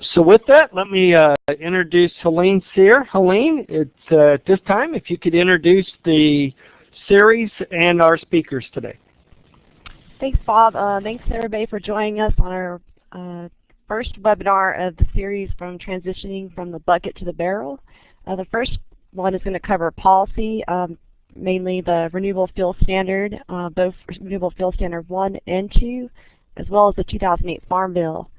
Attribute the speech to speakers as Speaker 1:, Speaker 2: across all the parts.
Speaker 1: So with that, let me introduce Helene Sear. Helene, it's at this time, if you could introduce the series and our speakers today.
Speaker 2: Thanks, Bob. Thanks everybody for joining us on our first webinar of the series from transitioning from the bucket to the barrel. The first one is going to cover policy, mainly the Renewable Fuel Standard, both Renewable Fuel Standard 1 and 2, as well as the 2008 Farm Bill.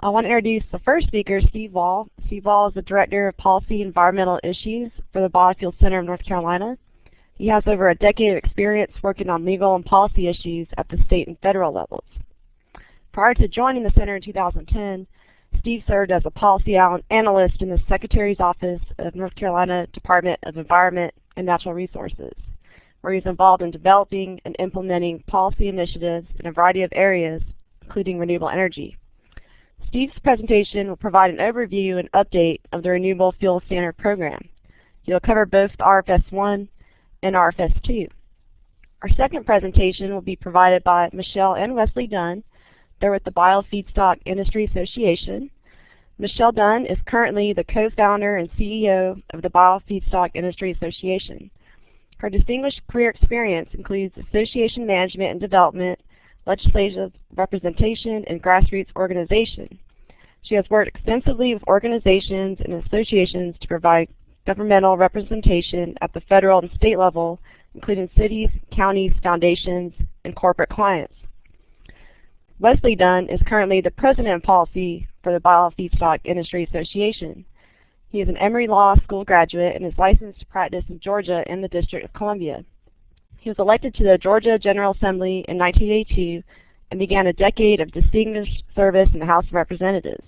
Speaker 2: I want to introduce the first speaker, Steve Wall. Steve Wall is the Director of Policy and Environmental Issues for the Biofuels Center of North Carolina. He has over a decade of experience working on legal and policy issues at the state and federal levels. Prior to joining the center in 2010, Steve served as a policy analyst in the Secretary's Office of North Carolina Department of Environment and Natural Resources, where he's involved in developing and implementing policy initiatives in a variety of areas, including renewable energy. Steve's presentation will provide an overview and update of the Renewable Fuel Standard program. He'll cover both the RFS1 and RFS2. Our second presentation will be provided by Michelle and Wesley Dunn. They're with the Biofeedstock Industry Association. Michelle Dunn is currently the co-founder and CEO of the Biofeedstock Industry Association. Her distinguished career experience includes association management and development, legislative representation, and grassroots organization. She has worked extensively with organizations and associations to provide governmental representation at the federal and state level, including cities, counties, foundations, and corporate clients. Wesley Dunn is currently the President of Policy for the Biofeedstock Industry Association. He is an Emory Law School graduate and is licensed to practice in Georgia and the District of Columbia. He was elected to the Georgia General Assembly in 1982 and began a decade of distinguished service in the House of Representatives.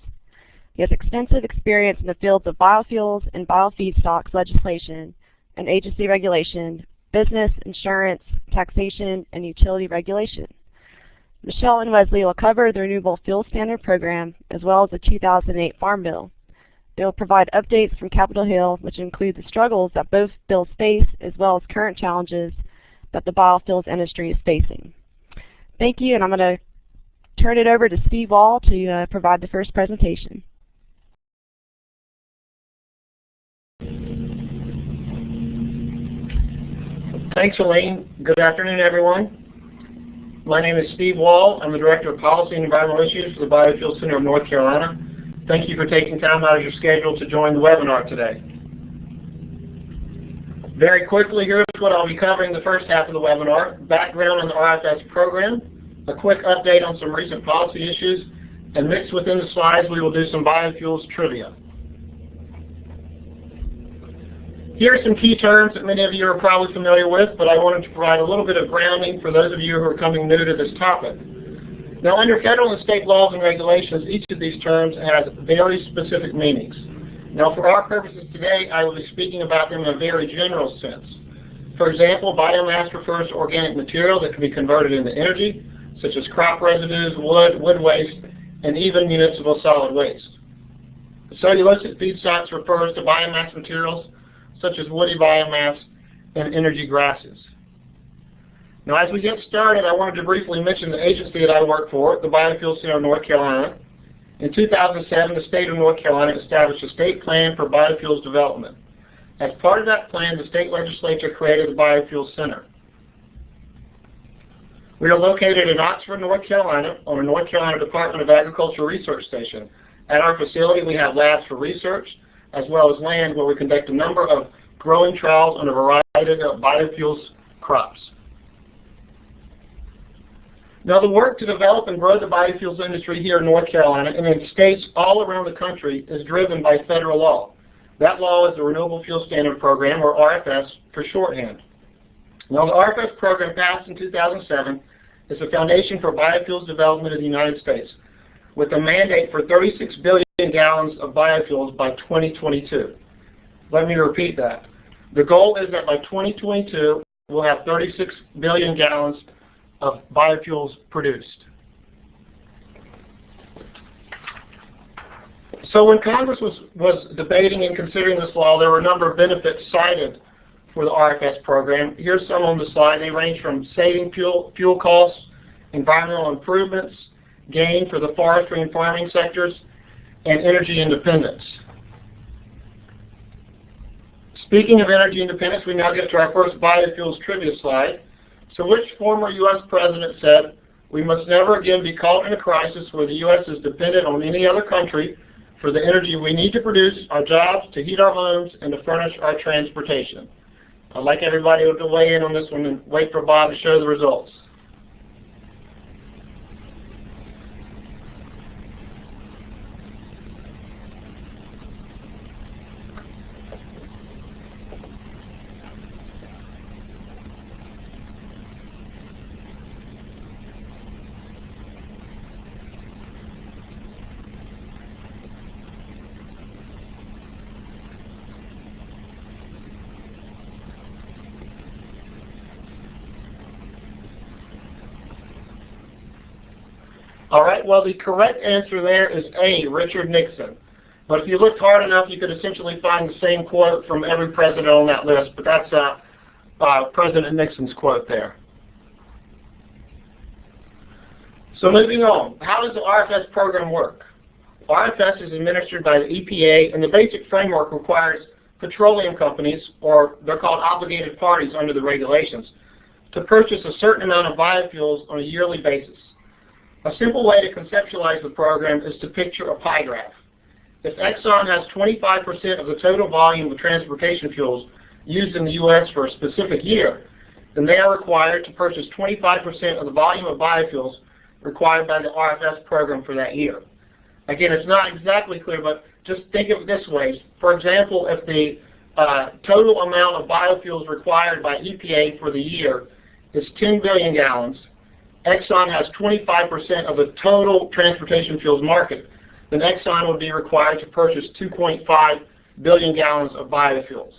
Speaker 2: He has extensive experience in the fields of biofuels and biofeedstocks legislation and agency regulation, business, insurance, taxation, and utility regulation. Michelle and Wesley will cover the Renewable Fuel Standard program as well as the 2008 Farm Bill. They will provide updates from Capitol Hill, which include the struggles that both bills face as well as current challenges that the biofuels industry is facing. Thank you, and I'm going to turn it over to Steve Wall to provide the first presentation.
Speaker 3: Thanks, Elaine. Good afternoon, everyone. My name is Steve Wall. I'm the Director of Policy and Environmental Issues for the Biofuels Center of North Carolina. Thank you for taking time out of your schedule to join the webinar today. Very quickly, here's what I'll be covering the first half of the webinar: background on the RFS program, a quick update on some recent policy issues, and mixed within the slides we will do some biofuels trivia. Here are some key terms that many of you are probably familiar with, but I wanted to provide a little bit of grounding for those of you who are coming new to this topic. Now, under federal and state laws and regulations, each of these terms has very specific meanings. Now, for our purposes today, I will be speaking about them in a very general sense. For example, biomass refers to organic material that can be converted into energy, such as crop residues, wood waste, and even municipal solid waste. Cellulosic feedstocks refers to biomass materials such as woody biomass and energy grasses. Now, as we get started, I wanted to briefly mention the agency that I work for, the Biofuels Center of North Carolina. In 2007, the state of North Carolina established a state plan for biofuels development. As part of that plan, the state legislature created the Biofuels Center. We are located in Oxford, North Carolina, on a North Carolina Department of Agriculture research station. At our facility, we have labs for research, as well as land where we conduct a number of growing trials on a variety of biofuels crops. Now, the work to develop and grow the biofuels industry here in North Carolina and in states all around the country is driven by federal law. That law is the Renewable Fuel Standard program, or RFS for shorthand. Now, the RFS program passed in 2007 is the foundation for biofuels development in the United States, with a mandate for 36 billion gallons of biofuels by 2022. Let me repeat that. The goal is that by 2022, we'll have 36 billion gallons of biofuels produced. So when Congress was debating and considering this law, there were a number of benefits cited for the RFS program. Here's some on the slide. They range from saving fuel costs, environmental improvements, gain for the forestry and farming sectors, and energy independence. Speaking of energy independence, we now get to our first biofuels trivia slide. So which former U.S. president said, "We must never again be caught in a crisis where the U.S. is dependent on any other country for the energy we need to produce our jobs, to heat our homes, and to furnish our transportation"? I'd like everybody to weigh in on this one and wait for Bob to show the results. All right, well, the correct answer there is A, Richard Nixon. But if you looked hard enough, you could essentially find the same quote from every president on that list, but that's President Nixon's quote there. So moving on, how does the RFS program work? RFS is administered by the EPA, and the basic framework requires petroleum companies, or they're called obligated parties under the regulations, to purchase a certain amount of biofuels on a yearly basis. A simple way to conceptualize the program is to picture a pie graph. If Exxon has 25% of the total volume of transportation fuels used in the U.S. for a specific year, then they are required to purchase 25% of the volume of biofuels required by the RFS program for that year. Again, it's not exactly clear, but just think of it this way. For example, if the total amount of biofuels required by EPA for the year is 10 billion gallons, Exxon has 25% of the total transportation fuels market, then Exxon would be required to purchase 2.5 billion gallons of biofuels.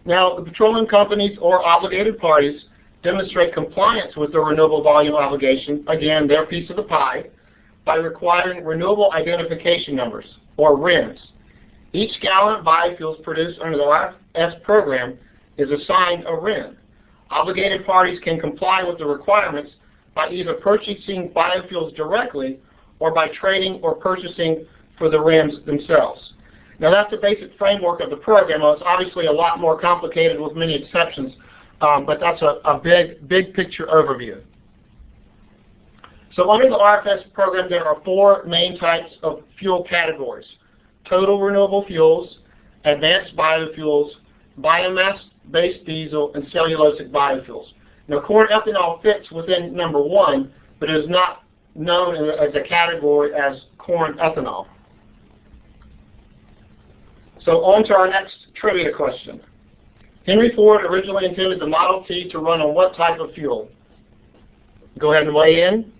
Speaker 3: Now, the petroleum companies or obligated parties demonstrate compliance with the renewable volume obligation, again, their piece of the pie, by requiring renewable identification numbers, or RINs. Each gallon of biofuels produced under the RFS program is assigned a RIN. Obligated parties can comply with the requirements by either purchasing biofuels directly or by trading or purchasing for the RINs themselves. Now that's the basic framework of the program. Well, it's obviously a lot more complicated with many exceptions, but that's a big picture overview. So under the RFS program, there are four main types of fuel categories: total renewable fuels, advanced biofuels, biomass-based diesel, and cellulosic biofuels. Now, corn ethanol fits within number one, but it is not known as a category as corn ethanol. So on to our next trivia question. Henry Ford originally intended the Model T to run on what type of fuel? Go ahead and weigh in.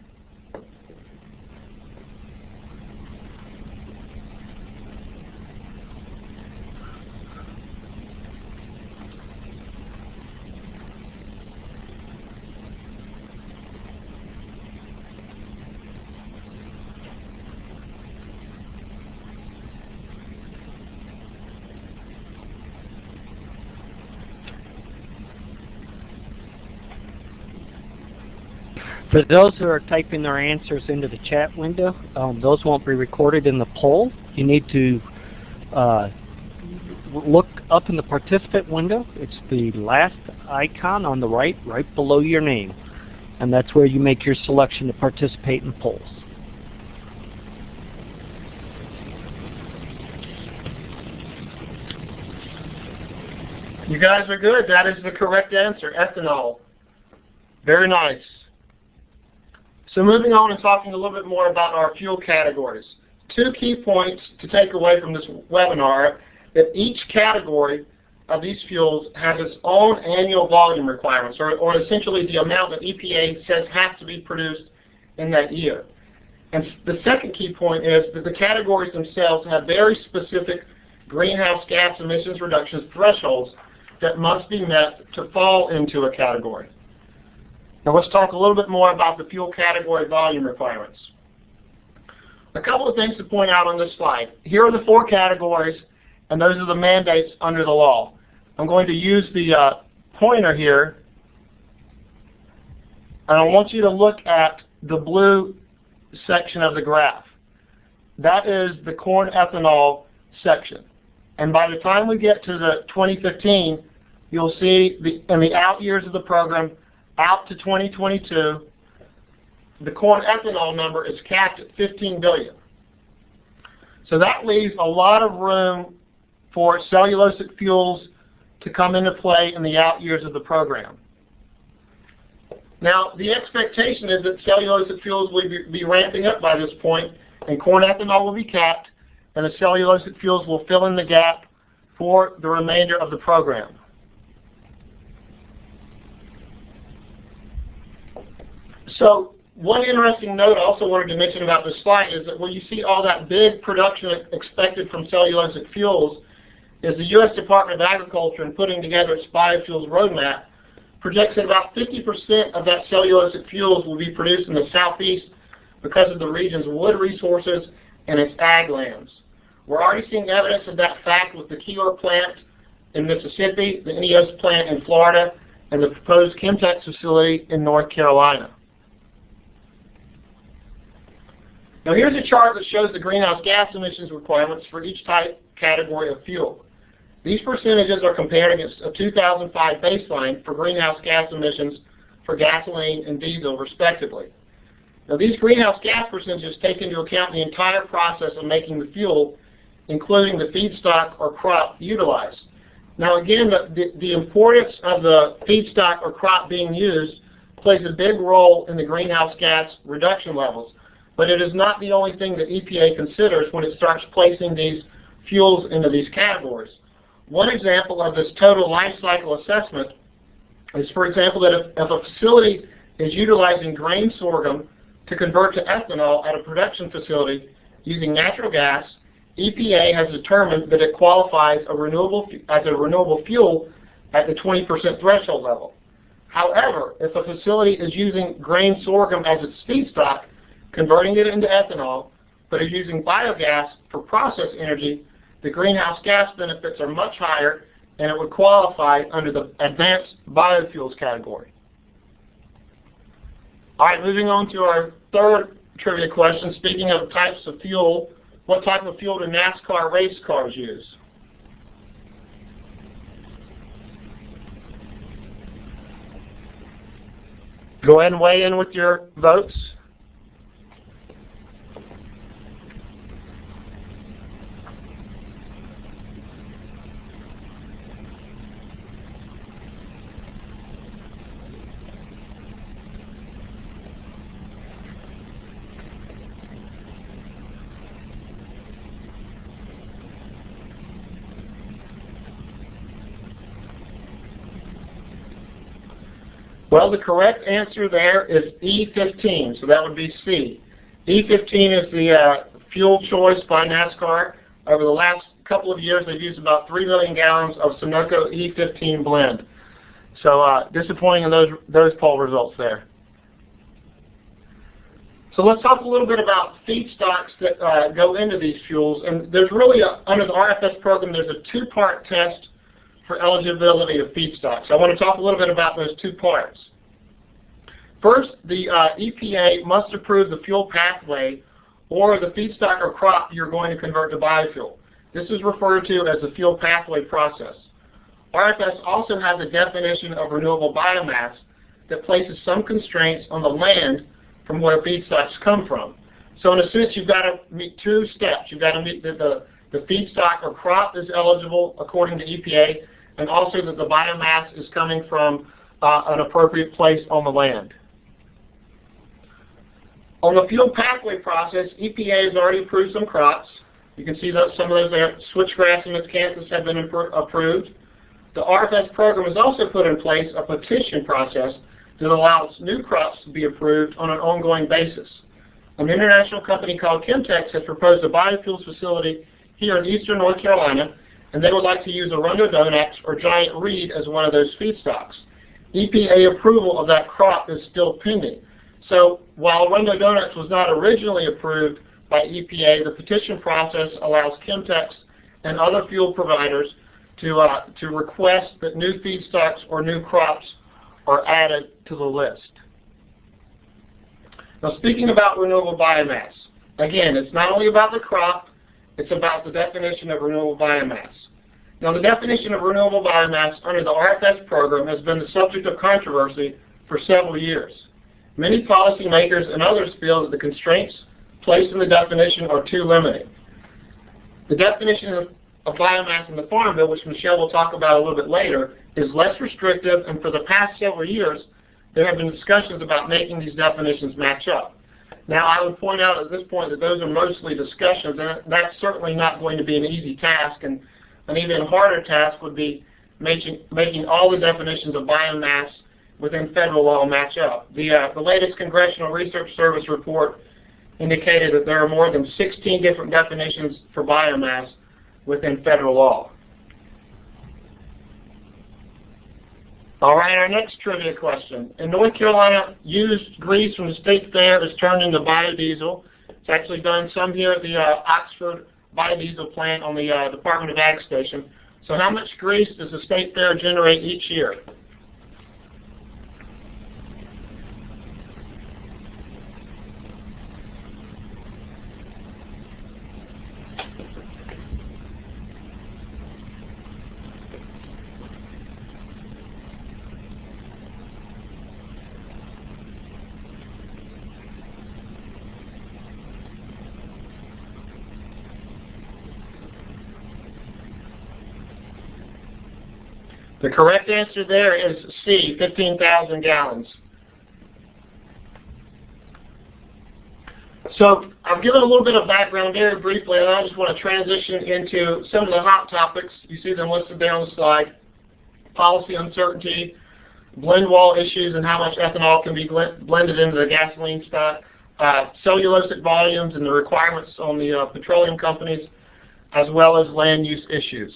Speaker 1: For those who are typing their answers into the chat window, those won't be recorded in the poll. You need to look up in the participant window. It's the last icon on the right below your name. And that's where you make your selection to participate in polls.
Speaker 3: You guys are good. That is the correct answer, ethanol. Very nice. So moving on and talking a little bit more about our fuel categories. Two key points to take away from this webinar: that each category of these fuels has its own annual volume requirements, or essentially the amount that EPA says has to be produced in that year. And the second key point is that the categories themselves have very specific greenhouse gas emissions reduction thresholds that must be met to fall into a category. Now let's talk a little bit more about the fuel category volume requirements. A couple of things to point out on this slide. Here are the four categories, and those are the mandates under the law. I'm going to use the pointer here, and I want you to look at the blue section of the graph. that is the corn ethanol section. And by the time we get to the 2015, you'll see in the out years of the program, out to 2022, the corn ethanol number is capped at 15 billion. So that leaves a lot of room for cellulosic fuels to come into play in the out years of the program. Now, the expectation is that cellulosic fuels will be ramping up by this point, and corn ethanol will be capped, and the cellulosic fuels will fill in the gap for the remainder of the program. So one interesting note I also wanted to mention about this slide is that when you see all that big production expected from cellulosic fuels, is the U.S. Department of Agriculture, in putting together its biofuels roadmap, projects that about 50% of that cellulosic fuels will be produced in the southeast because of the region's wood resources and its ag lands. We're already seeing evidence of that fact with the Keeler plant in Mississippi, the INEOS plant in Florida, and the proposed Chemtex facility in North Carolina. Now here's a chart that shows the greenhouse gas emissions requirements for each type category of fuel. These percentages are compared against a 2005 baseline for greenhouse gas emissions for gasoline and diesel, respectively. Now these greenhouse gas percentages take into account the entire process of making the fuel, including the feedstock or crop utilized. Now again, the importance of the feedstock or crop being used plays a big role in the greenhouse gas reduction levels, but it is not the only thing that EPA considers when it starts placing these fuels into these categories. One example of this total life cycle assessment is, for example, that if a facility is utilizing grain sorghum to convert to ethanol at a production facility using natural gas, EPA has determined that it qualifies as a renewable fuel at the 20% threshold level. However, if a facility is using grain sorghum as its feedstock, converting it into ethanol, but is using biogas for process energy, the greenhouse gas benefits are much higher, and it would qualify under the advanced biofuels category. All right, moving on to our third trivia question. Speaking of types of fuel, what type of fuel do NASCAR race cars use? Go ahead and weigh in with your votes. Well, the correct answer there is E15, so that would be C. E15 is the fuel choice by NASCAR. Over the last couple of years, they've used about 3 million gallons of Sunoco E15 blend. So disappointing in those poll results there. So let's talk a little bit about feedstocks that go into these fuels. And there's really, under the RFS program, there's a two-part test for eligibility of feedstocks. I want to talk a little bit about those two parts. First, the EPA must approve the fuel pathway or the feedstock or crop you're going to convert to biofuel. This is referred to as the fuel pathway process. RFS also has a definition of renewable biomass that places some constraints on the land from where feedstocks come from. So in a sense, you've got to meet two steps. You've got to meet that the feedstock or crop is eligible according to EPA, and also that the biomass is coming from an appropriate place on the land. On the fuel pathway process, EPA has already approved some crops. You can see that some of those there. Switchgrass and miscanthus have been approved. The RFS program has also put in place a petition process that allows new crops to be approved on an ongoing basis. An international company called Chemtex has proposed a biofuels facility here in eastern North Carolina, and they would like to use Arundel or giant reed as one of those feedstocks. EPA approval of that crop is still pending. So while Arundel was not originally approved by EPA, the petition process allows Chemtex and other fuel providers to request that new feedstocks or new crops are added to the list. Now, speaking about renewable biomass, Again, it's not only about the crop, it's about the definition of renewable biomass. Now, the definition of renewable biomass under the RFS program has been the subject of controversy for several years. Many policymakers and others feel that the constraints placed in the definition are too limiting. The definition of biomass in the Farm Bill, which Michelle will talk about a little bit later, is less restrictive, and for the past several years, there have been discussions about making these definitions match up. Now, I would point out at this point that those are mostly discussions, and that's certainly not going to be an easy task, and an even harder task would be making all the definitions of biomass within federal law match up. The latest Congressional Research Service report indicated that there are more than 16 different definitions for biomass within federal law. All right, our next trivia question. In North Carolina, used grease from the state fair is turned into biodiesel. It's actually done some here at the Oxford biodiesel plant on the Department of Ag station. So how much grease does the state fair generate each year? The correct answer there is C, 15,000 gallons. So I've given a little bit of background very briefly, and I just want to transition into some of the hot topics. You see them listed there on the slide. Policy uncertainty, blend wall issues and how much ethanol can be blended into the gasoline stock, cellulosic volumes and the requirements on the petroleum companies, as well as land use issues.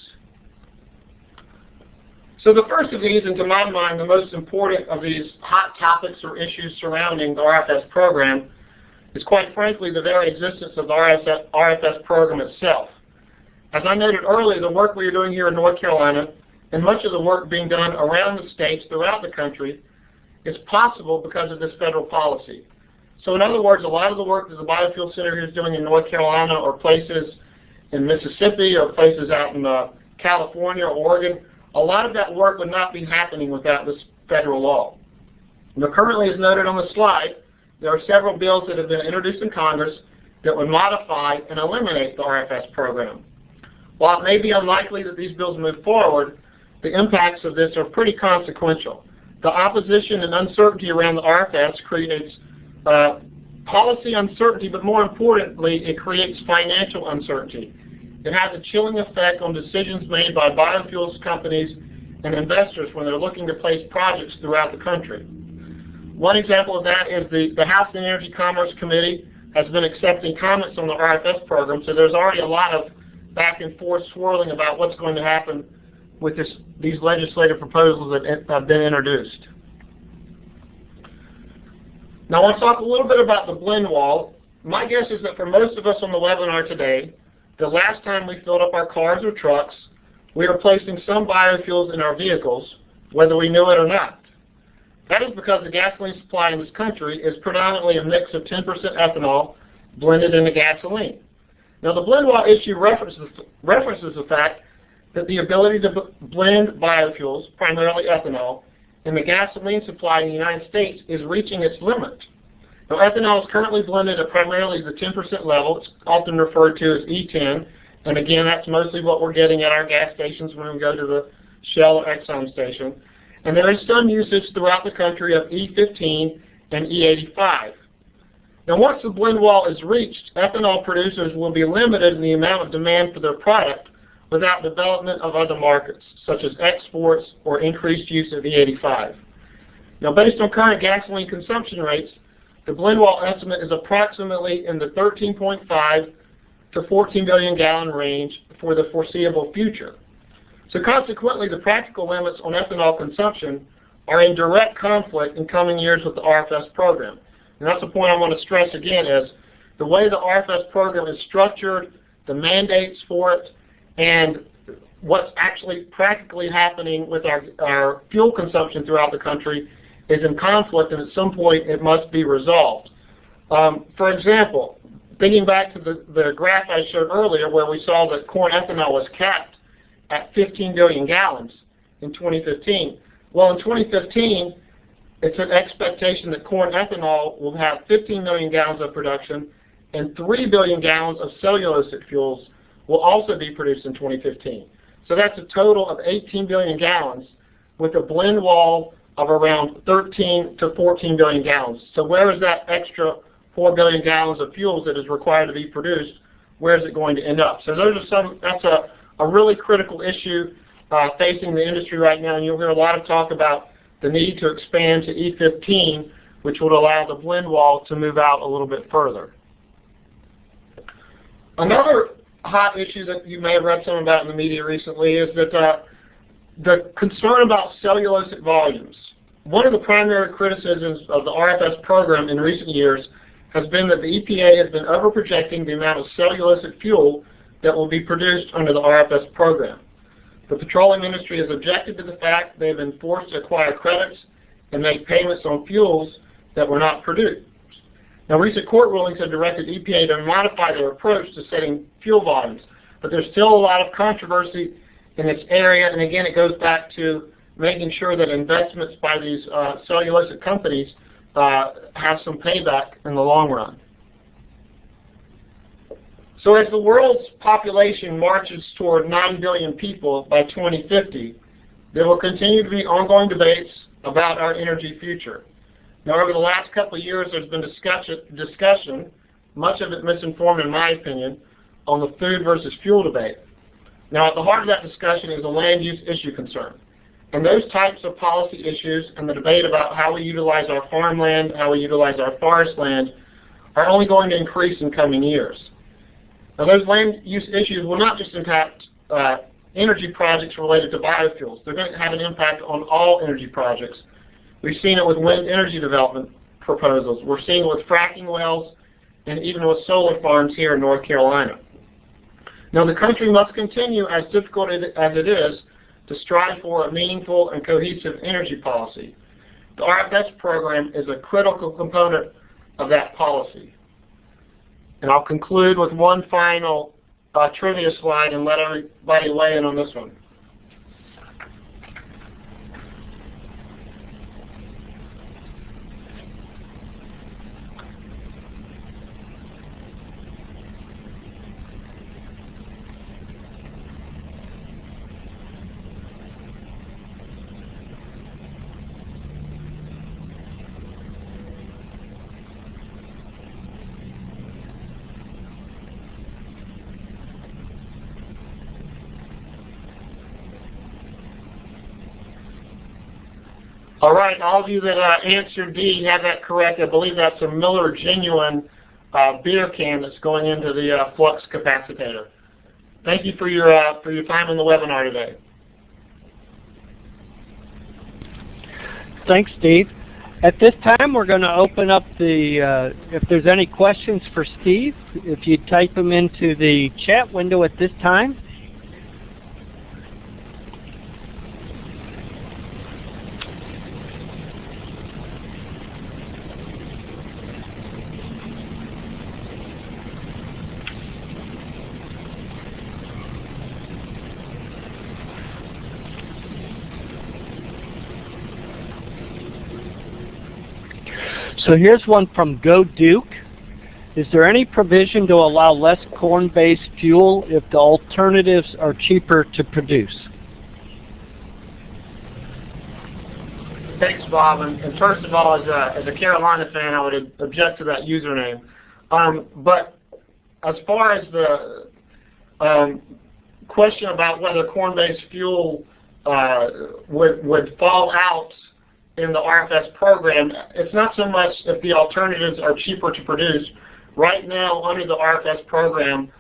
Speaker 3: So the first of these, and to my mind, the most important of these hot topics or issues surrounding the RFS program is, quite frankly, the very existence of the RFS program itself. As I noted earlier, the work we are doing here in North Carolina and much of the work being done around the states throughout the country is possible because of this federal policy. So in other words, a lot of the work that the Biofuel Center here is doing in North Carolina, or places in Mississippi, or places out in California or Oregon, a lot of that work would not be happening without this federal law. Now, currently, as noted on the slide, there are several bills that have been introduced in Congress that would modify and eliminate the RFS program. While it may be unlikely that these bills move forward, the impacts of this are pretty consequential. The opposition and uncertainty around the RFS creates policy uncertainty, but more importantly, it creates financial uncertainty. It has a chilling effect on decisions made by biofuels companies and investors when they're looking to place projects throughout the country. One example of that is the House Energy Commerce Committee has been accepting comments on the RFS program, so there's already a lot of back and forth swirling about what's going to happen with these legislative proposals that have been introduced. Now, I want to talk a little bit about the blend wall. My guess is that for most of us on the webinar today, the last time we filled up our cars or trucks, we were placing some biofuels in our vehicles, whether we knew it or not. That is because the gasoline supply in this country is predominantly a mix of 10% ethanol blended into gasoline. Now, the blend wall issue references the fact that the ability to blend biofuels, primarily ethanol, in the gasoline supply in the United States is reaching its limit. Now, ethanol is currently blended at primarily the 10% level. It's often referred to as E10, and again, that's mostly what we're getting at our gas stations when we go to the Shell or Exxon station. And there is some usage throughout the country of E15 and E85. Now, once the blend wall is reached, ethanol producers will be limited in the amount of demand for their product without development of other markets, such as exports or increased use of E85. Now, based on current gasoline consumption rates, the blend wall estimate is approximately in the 13.5 to 14 billion gallon range for the foreseeable future. So consequently, the practical limits on ethanol consumption are in direct conflict in coming years with the RFS program. And that's the point I want to stress again, is the way the RFS program is structured, the mandates for it, and what's actually practically happening with our fuel consumption throughout the country is in conflict, and at some point it must be resolved. For example, thinking back to the graph I showed earlier where we saw that corn ethanol was capped at 15 billion gallons in 2015. Well, in 2015, it's an expectation that corn ethanol will have 15 million gallons of production and 3 billion gallons of cellulosic fuels will also be produced in 2015. So that's a total of 18 billion gallons with a blend wall of around 13 to 14 billion gallons. So where is that extra 4 billion gallons of fuels that is required to be produced? Where is it going to end up? So those are some. That's a really critical issue facing the industry right now, and you'll hear a lot of talk about the need to expand to E15, which would allow the blend wall to move out a little bit further. Another hot issue that you may have read some about in the media recently is that the concern about cellulosic volumes. One of the primary criticisms of the RFS program in recent years has been that the EPA has been overprojecting the amount of cellulosic fuel that will be produced under the RFS program. The petroleum industry has objected to the fact they have been forced to acquire credits and make payments on fuels that were not produced. Now, recent court rulings have directed EPA to modify their approach to setting fuel volumes, but there's still a lot of controversy in this area, and again, it goes back to making sure that investments by these cellulosic companies have some payback in the long run. So as the world's population marches toward 9 billion people by 2050, there will continue to be ongoing debates about our energy future. Now, over the last couple of years, there's been discussion, much of it misinformed in my opinion, on the food versus fuel debate. Now, at the heart of that discussion is a land use issue concern. And those types of policy issues and the debate about how we utilize our farmland, how we utilize our forest land, are only going to increase in coming years. Now, those land use issues will not just impact energy projects related to biofuels. They're going to have an impact on all energy projects. We've seen it with wind energy development proposals. We're seeing it with fracking wells and even with solar farms here in North Carolina. Now, the country must continue, as difficult as it is, to strive for a meaningful and cohesive energy policy. The RFS program is a critical component of that policy. And I'll conclude with one final trivia slide and let everybody weigh in on this one. All right, all of you that answered D have that correct. I believe that's a Miller Genuine beer can that's going into the flux capacitator. Thank you for your time on the webinar today.
Speaker 1: Thanks, Steve. At this time, we're going to open up the, if there's any questions for Steve, if you type them into the chat window at this time. So here's one from Go Duke. Is there any provision to allow less corn-based fuel if the alternatives are cheaper to produce?
Speaker 3: Thanks, Bob. And first of all, as a Carolina fan, I would object to that username. But as far as the question about whether corn-based fuel would fall out in the RFS program, it's not so much if the alternatives are cheaper to produce. Right now, under the RFS program,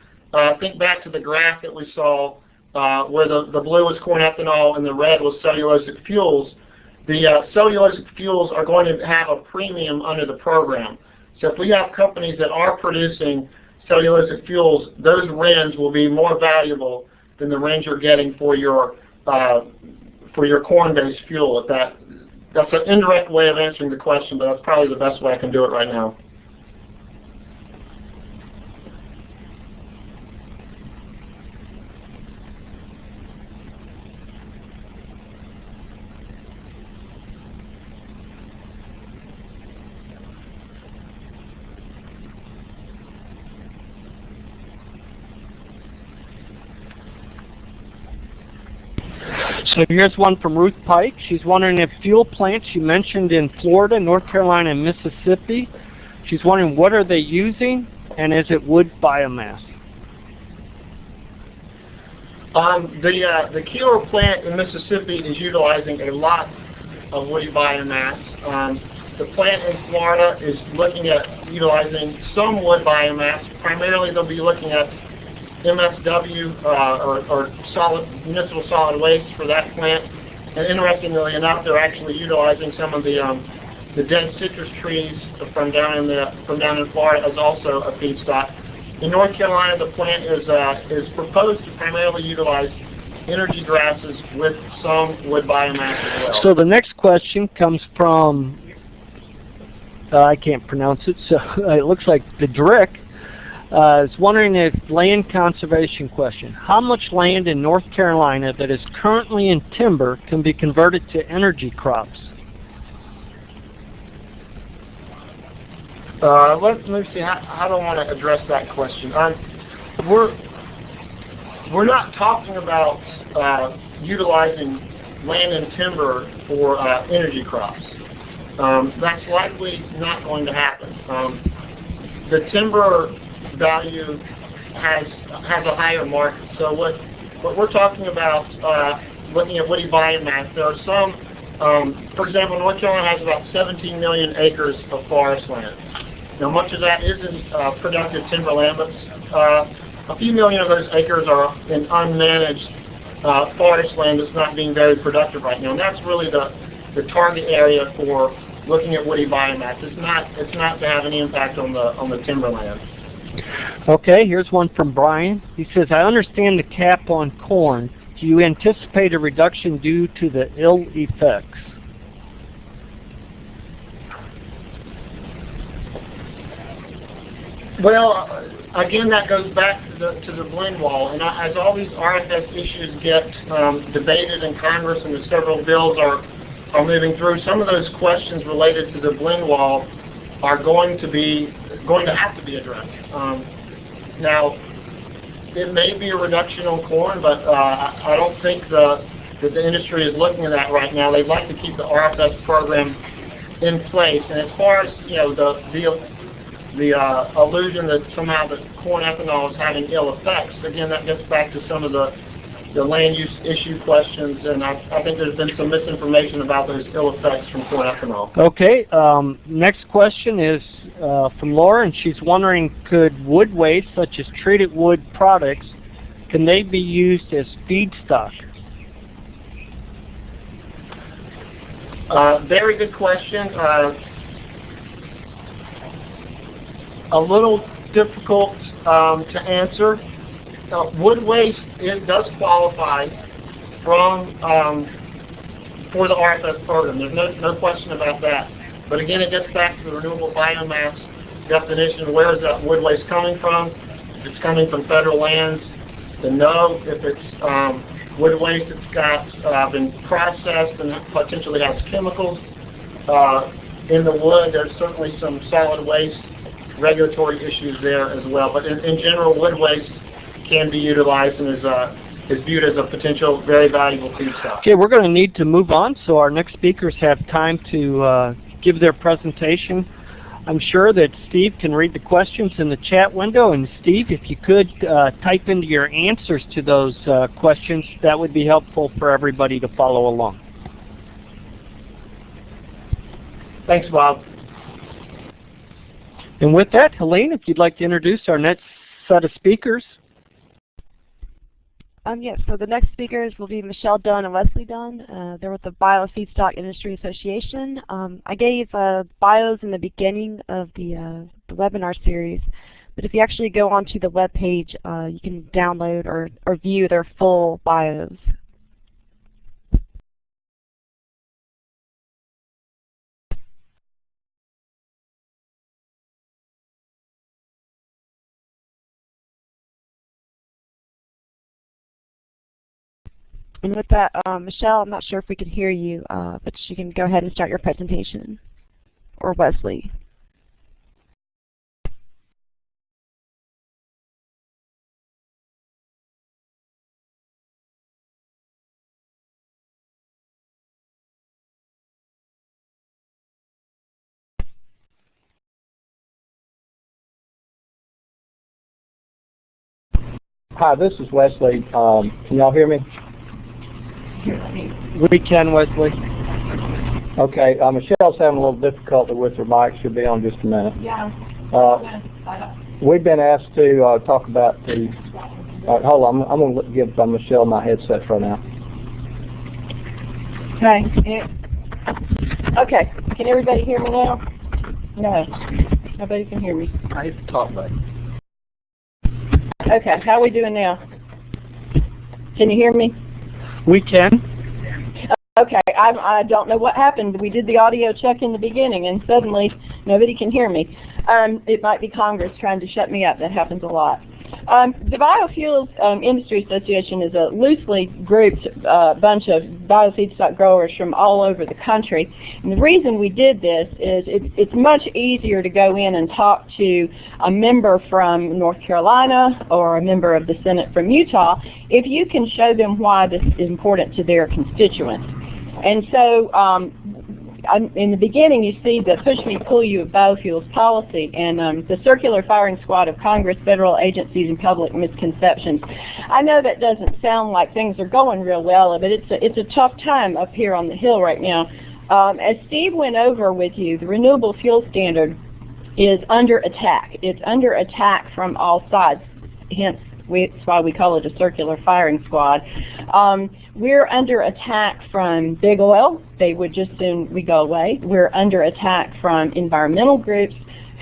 Speaker 3: think back to the graph that we saw where the blue was corn ethanol and the red was cellulosic fuels. The cellulosic fuels are going to have a premium under the program. So if we have companies that are producing cellulosic fuels, those RINs will be more valuable than the RINs you're getting for your corn-based fuel. That's an indirect way of answering the question, but that's probably the best way I can do it right now.
Speaker 1: So here's one from Ruth Pike. She's wondering if fuel plants you mentioned in Florida, North Carolina, and Mississippi, she's wondering what are they using, and is it wood biomass?
Speaker 3: The Keeler plant in Mississippi is utilizing a lot of woody biomass. The plant in Florida is looking at utilizing some wood biomass. Primarily, they'll be looking at MSW or municipal solid waste for that plant. And interestingly enough, they're actually utilizing some of the dead citrus trees from down in Florida as also a feedstock. In North Carolina, the plant is proposed to primarily utilize energy grasses with some wood biomass as well.
Speaker 1: So the next question comes from, I can't pronounce it, so it looks like the Drick. Is wondering if land conservation question. How much land in North Carolina that is currently in timber can be converted to energy crops?
Speaker 3: Let me see. How do I want to address that question? We're not talking about utilizing land and timber for energy crops. That's likely not going to happen. The timber value has a higher market. So what we're talking about, looking at woody biomass, there are some, for example, North Carolina has about 17 million acres of forest land. Now, much of that isn't productive timberland, but a few million of those acres are in unmanaged forest land that's not being very productive right now. And that's really the target area for looking at woody biomass. It's not to have any impact on the timberland.
Speaker 1: Okay, here's one from Brian. He says, I understand the cap on corn. Do you anticipate a reduction due to the ill effects?
Speaker 3: Well, again, that goes back to the blend wall. And as all these RFS issues get debated in Congress and the several bills are moving through, some of those questions related to the blend wall are going to have to be addressed. Now, it may be a reduction on corn, but I don't think that the industry is looking at that right now. They'd like to keep the RFS program in place. And as far as the illusion that somehow the corn ethanol is having ill effects, again, that gets back to some of the land use issue questions, and I think there's been some misinformation about those ill effects from corn ethanol.
Speaker 1: Okay, next question is from Laura, and she's wondering, could wood waste, such as treated wood products, can they be used as feedstock?
Speaker 3: Very good question. A little difficult to answer. Wood waste, it does qualify for the RFS program. There's no question about that. But again, it gets back to the renewable biomass definition. Where is that wood waste coming from? If it's coming from federal lands, then no. If it's wood waste that's been processed and potentially has chemicals in the wood, there's certainly some solid waste regulatory issues there as well. But in general, wood waste can be utilized and is viewed as a potential very valuable feedstock.
Speaker 1: Okay, we're going to need to move on so our next speakers have time to give their presentation. I'm sure that Steve can read the questions in the chat window, and Steve, if you could type into your answers to those questions, that would be helpful for everybody to follow along.
Speaker 3: Thanks, Bob.
Speaker 1: And with that, Helene, if you'd like to introduce our next set of speakers.
Speaker 2: Yes, so the next speakers will be Michelle Dunn and Wesley Dunn. They're with the Biofeedstock Industry Association. I gave bios in the beginning of the webinar series, but if you actually go onto the web page, you can download or view their full bios. And with that, Michelle, I'm not sure if we can hear you, but you can go ahead and start your presentation. Or Wesley.
Speaker 4: Hi, this is Wesley. Can y'all hear me?
Speaker 1: We can, Wesley.
Speaker 4: Okay, Michelle's having a little difficulty with her mic. She'll be on just a minute.
Speaker 5: Yeah.
Speaker 4: We've been asked to talk about the... hold on, I'm going to give Michelle my headset for now.
Speaker 5: Okay, can everybody hear me now? No, nobody can hear me.
Speaker 4: I hit the talk button.
Speaker 5: Okay, how are we doing now? Can you hear me?
Speaker 1: We can.
Speaker 5: Okay, I don't know what happened. We did the audio check in the beginning, and suddenly nobody can hear me. It might be Congress trying to shut me up. That happens a lot. The Biofuels Industry Association is a loosely grouped bunch of biofeedstock growers from all over the country. And the reason we did this is it's much easier to go in and talk to a member from North Carolina or a member of the Senate from Utah if you can show them why this is important to their constituents. And so in the beginning, you see the push me, pull you of biofuels policy and the circular firing squad of Congress, federal agencies, and public misconceptions. I know that doesn't sound like things are going real well, but it's a tough time up here on the Hill right now. As Steve went over with you, the Renewable Fuel Standard is under attack. It's under attack from all sides, hence that's why we call it a circular firing squad. We're under attack from big oil. They would just soon go away. We're under attack from environmental groups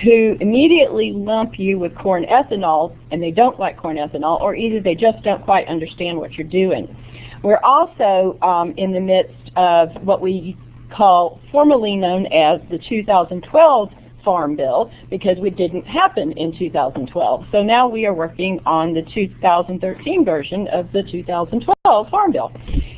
Speaker 5: who immediately lump you with corn ethanol, and they don't like corn ethanol, or either they just don't quite understand what you're doing. We're also in the midst of what we call, formerly known as the 2012 Farm Bill, because it didn't happen in 2012. So now we are working on the 2013 version of the 2012 Farm Bill.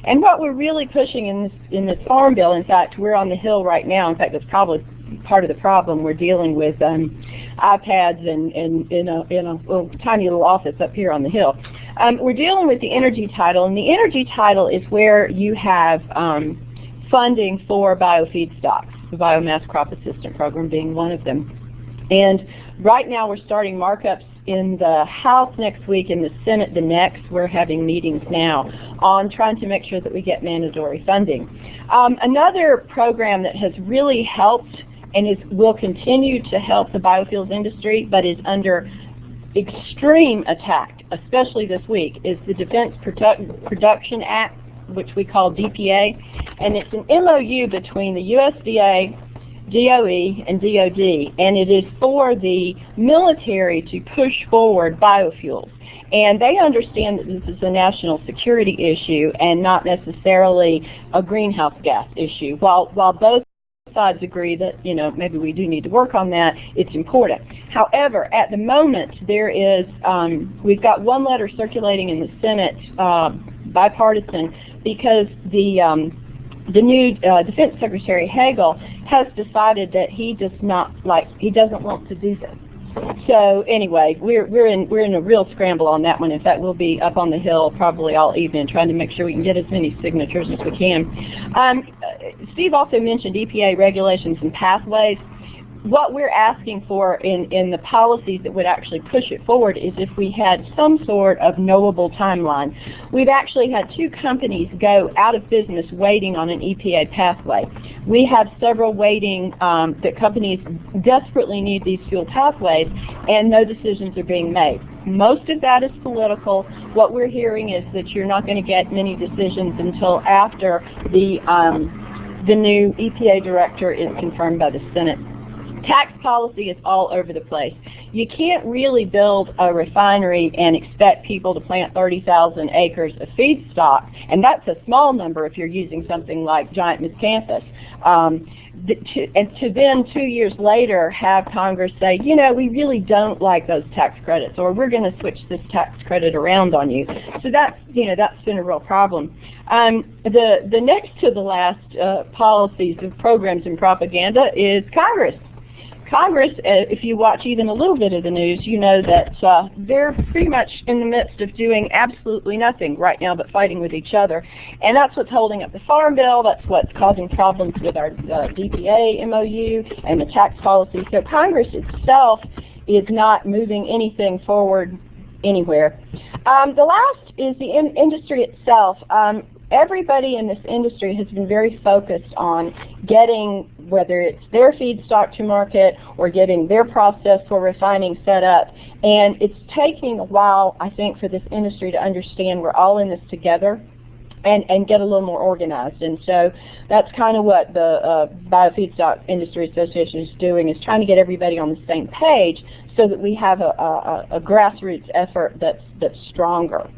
Speaker 5: And what we're really pushing in this Farm Bill, in fact, we're on the Hill right now. In fact, that's probably part of the problem. We're dealing with iPads and in a little tiny little office up here on the Hill. We're dealing with the energy title, and the energy title is where you have funding for biofeedstocks, the Biomass Crop Assistance Program being one of them. And right now we're starting markups in the House next week, in the Senate the next. We're having meetings now on trying to make sure that we get mandatory funding. Another program that has really helped and will continue to help the biofuels industry, but is under extreme attack, especially this week, is the Defense Production Act, which we call DPA, and it's an MOU between the USDA, DOE, and DOD, and it is for the military to push forward biofuels. And they understand that this is a national security issue and not necessarily a greenhouse gas issue. While both sides agree that, you know, maybe we do need to work on that, it's important. However, at the moment, there is, we've got one letter circulating in the Senate, bipartisan, because the new Defense Secretary Hagel has decided that he doesn't want to do this. So anyway, we're in a real scramble on that one. In fact, we'll be up on the Hill probably all evening trying to make sure we can get as many signatures as we can. Steve also mentioned EPA regulations and pathways. What we're asking for in the policies that would actually push it forward is if we had some sort of knowable timeline. We've actually had 2 companies go out of business waiting on an EPA pathway. We have several waiting that companies desperately need these fuel pathways, and no decisions are being made. Most of that is political. What we're hearing is that you're not going to get many decisions until after the new EPA director is confirmed by the Senate. Tax policy is all over the place. You can't really build a refinery and expect people to plant 30,000 acres of feedstock, and that's a small number if you're using something like giant miscanthus. And to then 2 years later have Congress say, you know, we really don't like those tax credits, or we're going to switch this tax credit around on you. So that's, you know, that's been a real problem. The next to the last policies of programs and propaganda is Congress. Congress, if you watch even a little bit of the news, you know that they're pretty much in the midst of doing absolutely nothing right now but fighting with each other. And that's what's holding up the Farm Bill. That's what's causing problems with our DPA MOU and the tax policy. So Congress itself is not moving anything forward anywhere. The last is the industry itself. Everybody in this industry has been very focused on getting, whether it's their feedstock to market or getting their process for refining set up. And it's taking a while, I think, for this industry to understand we're all in this together and get a little more organized. And so that's kind of what the Biofeedstock Industry Association is doing, is trying to get everybody on the same page so that we have a grassroots effort that's stronger.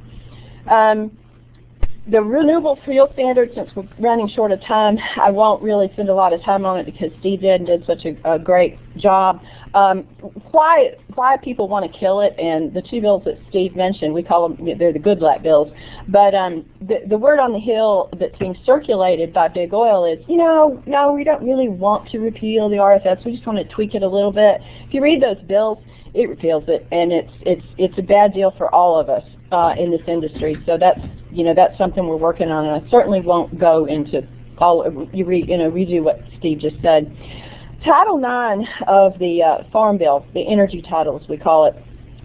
Speaker 5: The Renewable Fuel Standard, since we're running short of time, I won't really spend a lot of time on it because Steve did such a great job. Why people want to kill it, and the two bills that Steve mentioned, we call them, they're the good black bills, but the word on the Hill that's being circulated by Big Oil is, no, we don't really want to repeal the RFS, we just want to tweak it a little bit. If you read those bills, it repeals it, and it's a bad deal for all of us in this industry. So that's something we're working on, and I certainly won't go into redo what Steve just said. Title IX of the Farm Bill, the energy title as we call it,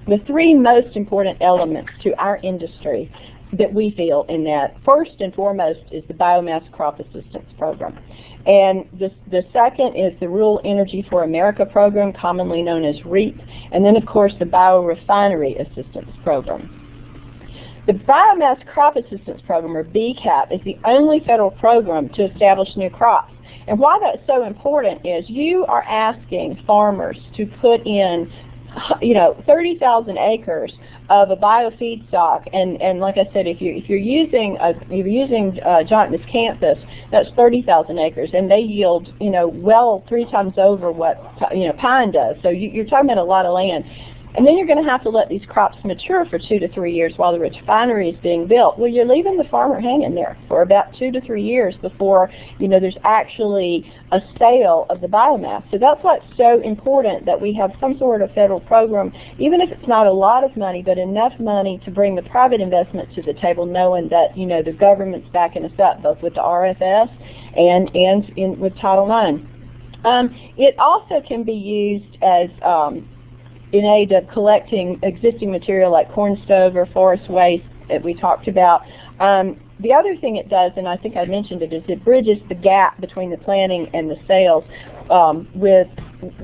Speaker 5: the three most important elements to our industry that we feel in that, first and foremost, is the Biomass Crop Assistance Program. And the second is the Rural Energy for America program, commonly known as REAP, and then of course the Biorefinery Assistance Program. The Biomass Crop Assistance Program, or BCAP, is the only federal program to establish new crops. And why that's so important is you are asking farmers to put in 30,000 acres of a biofeedstock, and like I said, if you're using giant miscanthus, that's 30,000 acres, and they yield well 3 times over what pine does. So you're talking about a lot of land. And then you're going to have to let these crops mature for 2 to 3 years while the refinery is being built. Well, you're leaving the farmer hanging there for about 2 to 3 years before there's actually a sale of the biomass. So that's why it's so important that we have some sort of federal program, even if it's not a lot of money, but enough money to bring the private investment to the table, knowing that the government's backing us up, both with the RFS and with Title IX. It also can be used as in aid of collecting existing material like corn stove or forest waste that we talked about. The other thing it does, and I think I mentioned it, is it bridges the gap between the planting and the sales with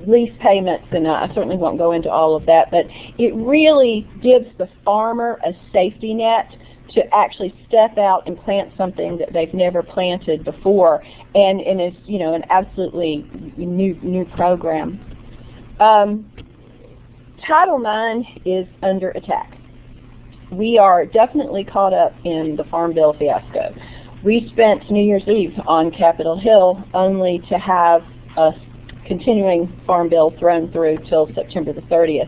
Speaker 5: lease payments, and I certainly won't go into all of that, but it really gives the farmer a safety net to actually step out and plant something that they've never planted before, and is an absolutely new program. Title IX is under attack. We are definitely caught up in the Farm Bill fiasco. We spent New Year's Eve on Capitol Hill only to have a continuing Farm Bill thrown through till September the 30th.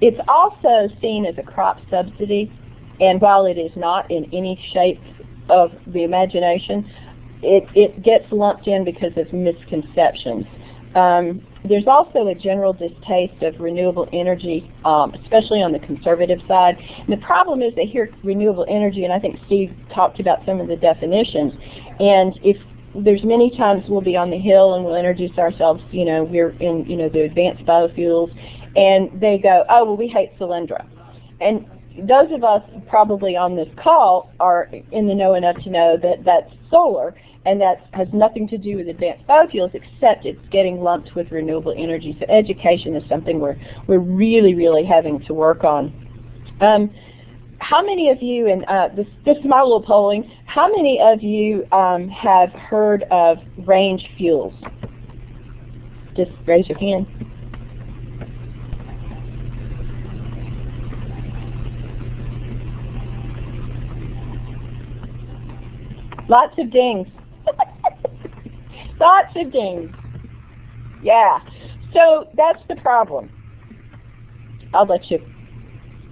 Speaker 5: It's also seen as a crop subsidy, and while it is not in any shape of the imagination, it gets lumped in because of misconceptions. There's also a general distaste of renewable energy, especially on the conservative side. And the problem is they hear renewable energy, and I think Steve talked about some of the definitions. And if there's many times we'll be on the Hill and we'll introduce ourselves, we're in, the advanced biofuels, and they go, oh, well, we hate Solyndra. And those of us probably on this call are in the know enough to know that that's solar, and that has nothing to do with advanced biofuels, except it's getting lumped with renewable energy. So education is something we're really, really having to work on. How many of you, and this is my little polling, how many of you have heard of range fuels? Just raise your hand. Lots of dings. Lots of dings. Yeah. So that's the problem. I'll let you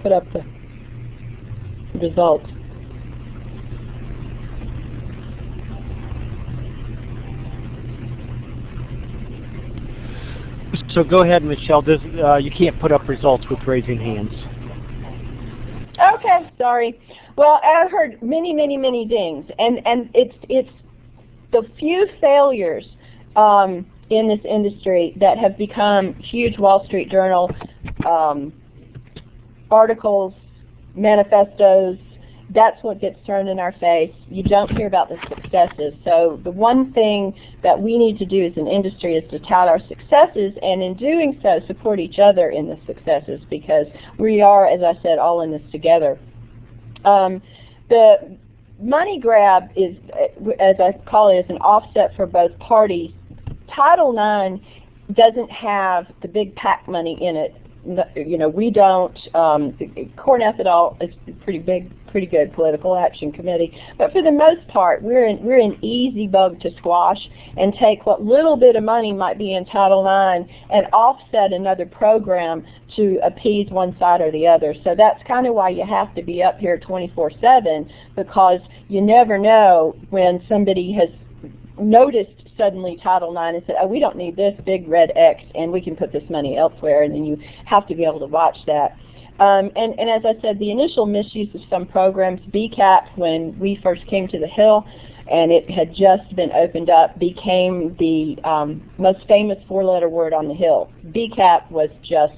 Speaker 5: put up the results.
Speaker 1: So go ahead, Michelle. You can't put up results with raising hands.
Speaker 5: Okay, sorry. Well, I've heard many, many, many dings, and it's the few failures in this industry that have become huge Wall Street Journal articles, manifestos. That's what gets thrown in our face. You don't hear about the successes. So the one thing that we need to do as an industry is to tout our successes, and in doing so, support each other in the successes, because we are, as I said, all in this together. The money grab is, as I call it, is an offset for both parties. Title IX doesn't have the big PAC money in it. You know, we don't. Corn ethanol is pretty good political action committee, but for the most part, we're an easy bug to squash and take what little bit of money might be in Title IX and offset another program to appease one side or the other. So that's kind of why you have to be up here 24/7, because you never know when somebody has noticed suddenly Title IX and said, oh, we don't need this big red X and we can put this money elsewhere, and then you have to be able to watch that. And as I said, the initial misuse of some programs, BCAP, when we first came to the Hill and it had just been opened up, became the most famous four-letter word on the Hill. BCAP was just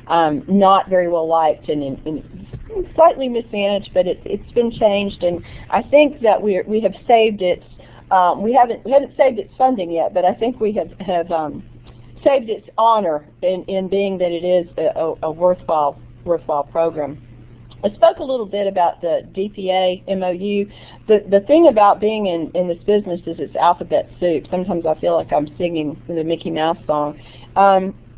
Speaker 5: not very well liked and slightly mismanaged, but it's been changed, and I think that we have saved its we haven't saved its funding yet, but I think we have saved its honor in being that it is a worthwhile program. I spoke a little bit about the DPA MOU. The thing about being in this business is it's alphabet soup. Sometimes I feel like I'm singing the Mickey Mouse song.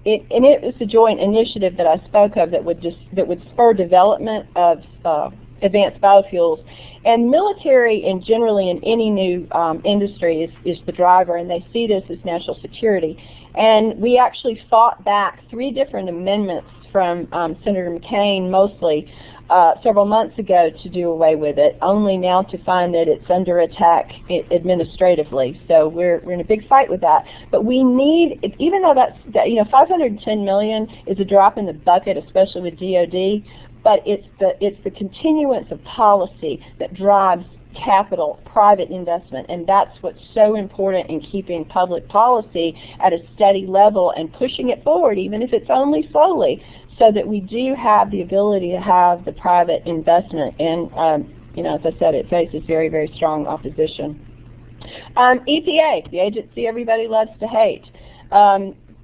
Speaker 5: It was a joint initiative that I spoke of that would spur development of advanced biofuels. And military and generally in any new industry is the driver, and they see this as national security. And we actually fought back 3 different amendments from Senator McCain mostly several months ago to do away with it, only now to find that it's under attack administratively. So we're in a big fight with that. But we need, even though that's, you know, $510 million is a drop in the bucket, especially with DOD, but it's the continuance of policy that drives capital, private investment, and that's what's so important in keeping public policy at a steady level and pushing it forward, even if it's only slowly, so that we do have the ability to have the private investment. And you know, as I said, it faces very, very strong opposition. EPA, the agency everybody loves to hate.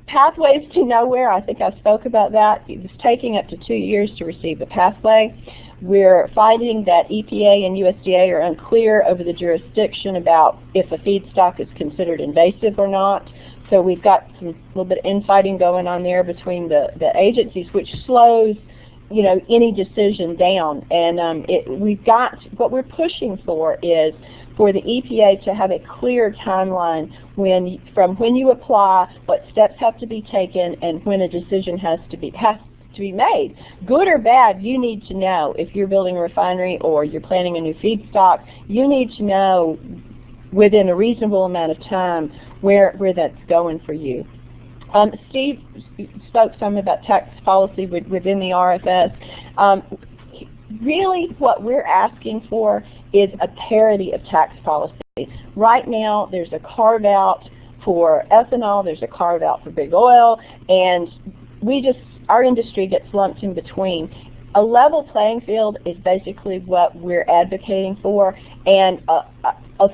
Speaker 5: Pathways to nowhere, I think I spoke about that. It was taking up to 2 years to receive the pathway. We're finding that EPA and USDA are unclear over the jurisdiction about if a feedstock is considered invasive or not. So we've got some little bit of infighting going on there between the agencies, which slows, you know, any decision down. And what we're pushing for is for the EPA to have a clear timeline from when you apply, what steps have to be taken, and when a decision has to be made. Good or bad, you need to know. If you're building a refinery or you're planning a new feedstock, you need to know within a reasonable amount of time where that's going for you. Steve spoke some about tax policy within the RFS. Really what we're asking for is a parity of tax policy. Right now there's a carve out for ethanol, there's a carve out for big oil, and our industry gets lumped in between. A level playing field is basically what we're advocating for, and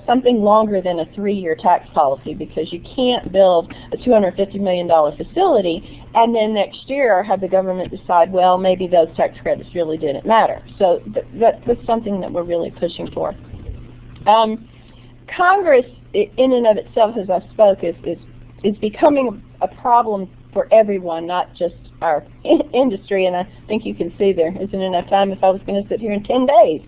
Speaker 5: something longer than a 3-year tax policy, because you can't build a $250 million facility and then next year have the government decide, well, maybe those tax credits really didn't matter. So that's something that we're really pushing for. Congress, in and of itself, as I spoke, is becoming a problem for everyone, not just our industry, and I think you can see there isn't enough time if I was going to sit here in 10 days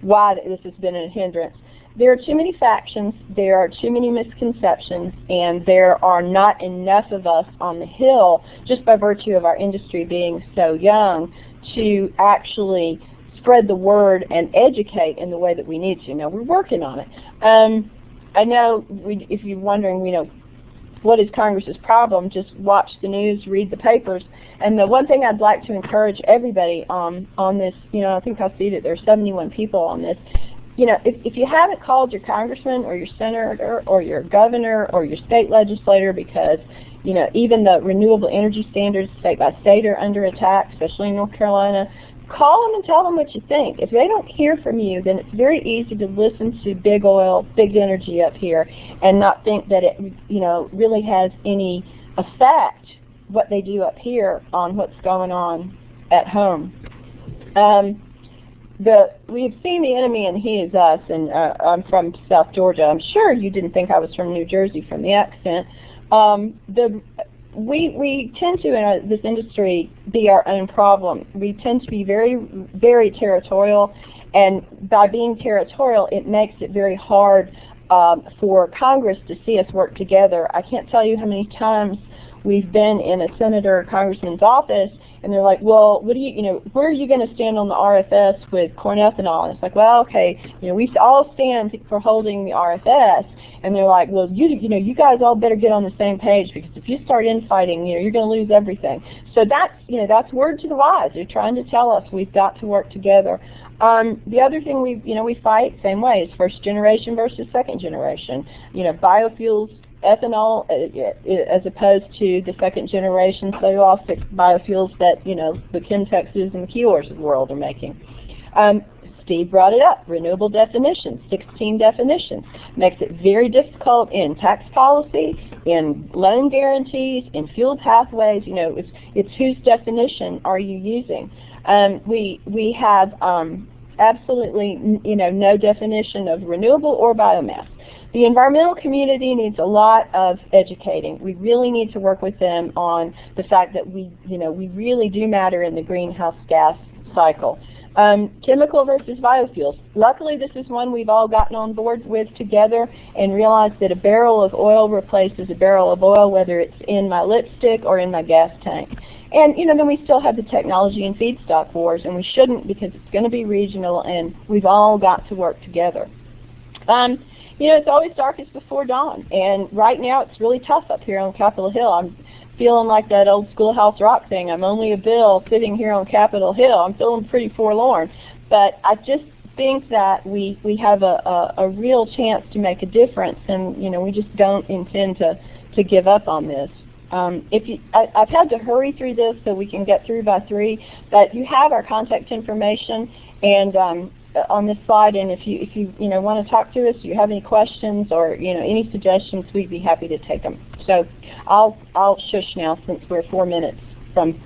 Speaker 5: why this has been a hindrance. There are too many factions, there are too many misconceptions, and there are not enough of us on the Hill, just by virtue of our industry being so young, to actually spread the word and educate in the way that we need to. Now, we're working on it. I know if you're wondering, you know, what is Congress's problem, just watch the news, read the papers. And the one thing I'd like to encourage everybody on this, you know, I think I see that there are 71 people on this. You know, if you haven't called your congressman or your senator or your governor or your state legislator, because, you know, even the renewable energy standards state by state are under attack, especially in North Carolina, call them and tell them what you think. If they don't hear from you, then it's very easy to listen to big oil, big energy up here, and not think that it, really has any effect, what they do up here, on what's going on at home. We've seen the enemy and he is us, and I'm from South Georgia. I'm sure you didn't think I was from New Jersey from the accent. We tend to, in this industry, be our own problem. We tend to be very, very territorial, and by being territorial, it makes it very hard for Congress to see us work together. I can't tell you how many times we've been in a senator or congressman's office, and they're like, well, what do where are you going to stand on the RFS with corn ethanol? And it's like, well, okay, we all stand for holding the RFS, and they're like, well, you guys all better get on the same page, because if you start infighting, you're going to lose everything. So that's word to the wise. They're trying to tell us we've got to work together. The other thing we fight same way is first generation versus second generation. Biofuels, ethanol, as opposed to the second generation cellulosic biofuels that the Chemtexes and the Kiors of the world are making. Steve brought it up. Renewable definitions, 16 definitions, makes it very difficult in tax policy, in loan guarantees, in fuel pathways. It's whose definition are you using? We have absolutely no definition of renewable or biomass. The environmental community needs a lot of educating. We really need to work with them on the fact that we really do matter in the greenhouse gas cycle. Chemical versus biofuels. Luckily, this is one we've all gotten on board with together and realized that a barrel of oil replaces a barrel of oil, whether it's in my lipstick or in my gas tank. And then we still have the technology and feedstock wars, and we shouldn't, because it's going to be regional, and we've all got to work together. It's always darkest before dawn, and right now it's really tough up here on Capitol Hill. I'm feeling like that old Schoolhouse Rock thing. I'm only a bill sitting here on Capitol Hill. I'm feeling pretty forlorn, but I just think that we have a real chance to make a difference, and we just don't intend to give up on this. I've had to hurry through this so we can get through by 3, but you have our contact information and on this slide, and if you want to talk to us, you have any questions or any suggestions, we'd be happy to take them. So I'll shush now since we're 4 minutes from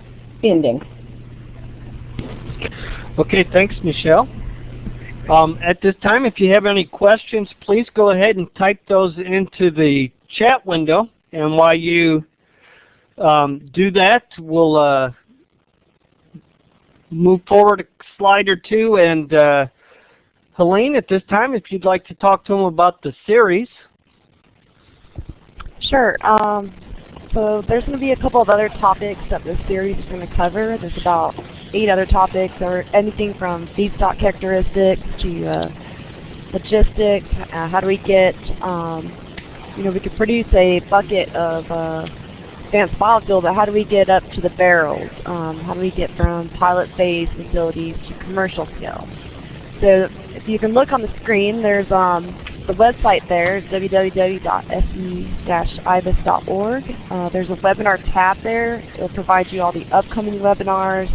Speaker 5: ending.
Speaker 1: Okay, thanks, Michelle. At this time, if you have any questions, please go ahead and type those into the chat window, and while you do that, we'll move forward a slide or two, and Helene, at this time, if you'd like to talk to them about the series.
Speaker 2: Sure. So there's going to be a couple of other topics that the series is going to cover. There's about 8 other topics, or anything from feedstock characteristics to logistics. How do we get, we could produce a bucket of advanced biofuel, but how do we get up to the barrels? How do we get from pilot phase facilities to commercial scale? So if you can look on the screen, there's the website there, www.se-ibis.org. There's a webinar tab there. It'll provide you all the upcoming webinars.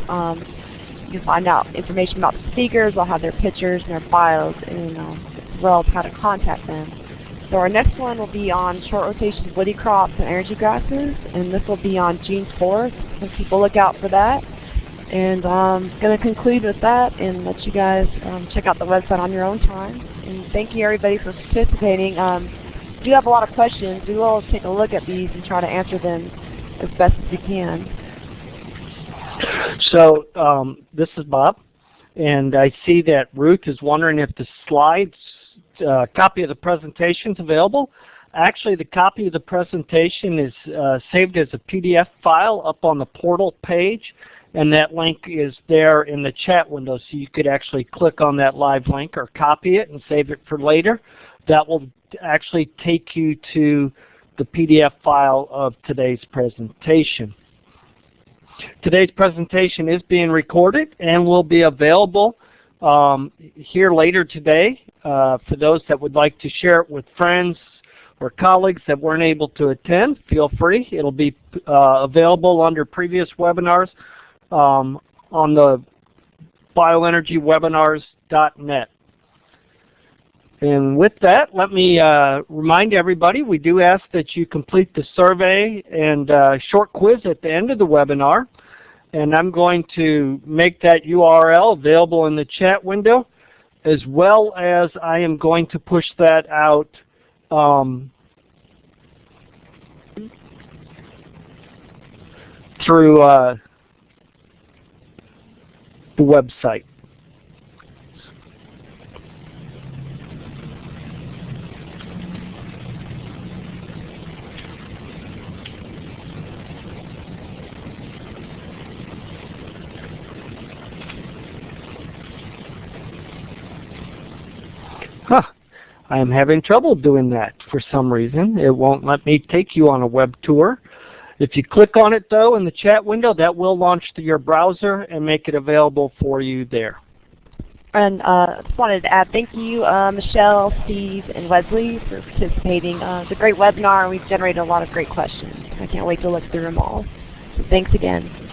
Speaker 2: You can find out information about the speakers. They'll have their pictures and their bios, and as well as how to contact them. So our next one will be on short rotation woody crops and energy grasses, and this will be on June 4th. So people look out for that. And I'm going to conclude with that and let you guys check out the website on your own time. And thank you everybody for participating. If you have a lot of questions, we will take a look at these and try to answer them as best as we can.
Speaker 1: So this is Bob, and I see that Ruth is wondering if the slides, copy of the presentation is available. Actually, the copy of the presentation is saved as a PDF file up on the portal page, and that link is there in the chat window, so you could actually click on that live link or copy it and save it for later. That will actually take you to the PDF file of today's presentation. Today's presentation is being recorded and will be available here later today for those that would like to share it with friends or colleagues that weren't able to attend. Feel free. It'll be available under previous webinars on the bioenergywebinars.net. And with that, let me remind everybody, we do ask that you complete the survey and short quiz at the end of the webinar. And I'm going to make that URL available in the chat window, as well as I am going to push that out through the website. Huh. I am having trouble doing that for some reason. It won't let me take you on a web tour. If you click on it, though, in the chat window, that will launch to your browser and make it available for you there.
Speaker 2: And I just wanted to add thank you, Michelle, Steve, and Wesley for participating. It's a great webinar, and we've generated a lot of great questions. I can't wait to look through them all. So thanks again.